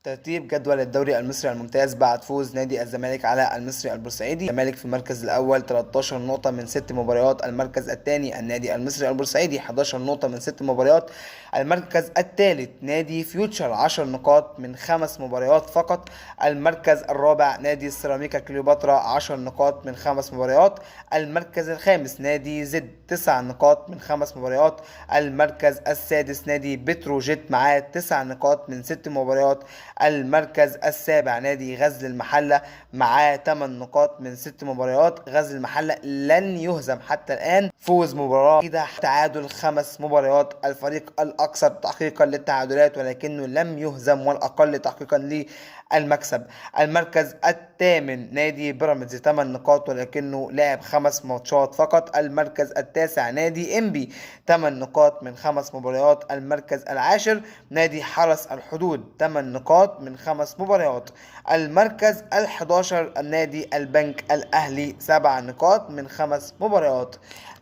ترتيب جدول الدوري المصري الممتاز بعد فوز نادي الزمالك على المصري البورسعيدي. الزمالك في المركز الأول 13 نقطة من 6 مباريات. المركز الثاني النادي المصري البورسعيدي 11 نقطة من 6 مباريات. المركز الثالث نادي فيوتشر 10 نقاط من 5 مباريات فقط. المركز الرابع نادي سيراميكا كليوباترا 10 نقاط من 5 مباريات. المركز الخامس نادي زد 9 نقاط من 5 مباريات. المركز السادس نادي بتروجيت معاه 9 نقاط من 6 مباريات. المركز السابع نادي غزل المحلة معاه 8 نقاط من 6 مباريات. غزل المحلة لن يهزم حتى الآن، فوز مباراة واحدة، تعادل 5 مباريات. الفريق الأكثر تحقيقا للتعادلات ولكنه لم يهزم، والأقل تحقيقا للمكسب. المركز الثامن نادي بيراميدز 8 نقاط ولكنه لعب 5 ماتشات فقط. المركز التاسع نادي انبي 8 نقاط من 5 مباريات. المركز العاشر نادي حرس الحدود 8 نقاط من 5 مباريات. المركز ال11 النادي البنك الأهلي 7 نقاط من 5 مباريات.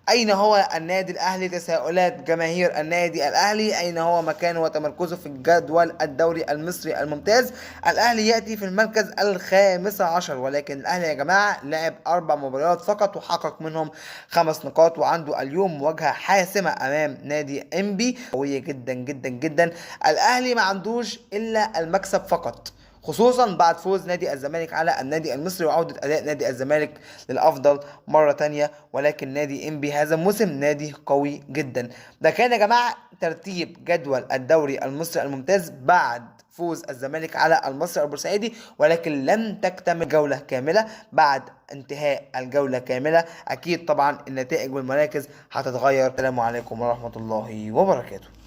أين هو النادي الأهلي؟ تساؤلات جماهير النادي الأهلي، أين هو مكانه وتمركزه في جدول الدوري المصري الممتاز؟ الأهلي يأتي في المركز ال15، ولكن الأهلي يا جماعة لعب 4 مباريات فقط وحقق منهم 5 نقاط، وعنده اليوم مواجهة حاسمة أمام نادي إنبي قوية جدا جدا جدا. الأهلي ما عندوش إلا المكسب فقط، خصوصا بعد فوز نادي الزمالك على النادي المصري وعودة أداء نادي الزمالك للأفضل مرة تانية. ولكن نادي إنبي هذا الموسم نادي قوي جدا. ده كان يا جماعة ترتيب جدول الدوري المصري الممتاز بعد فوز الزمالك على المصري البورسعيدي، ولكن لن تكتمل جولة كاملة. بعد انتهاء الجولة كاملة أكيد طبعا النتائج والمراكز هتتغير. السلام عليكم ورحمة الله وبركاته.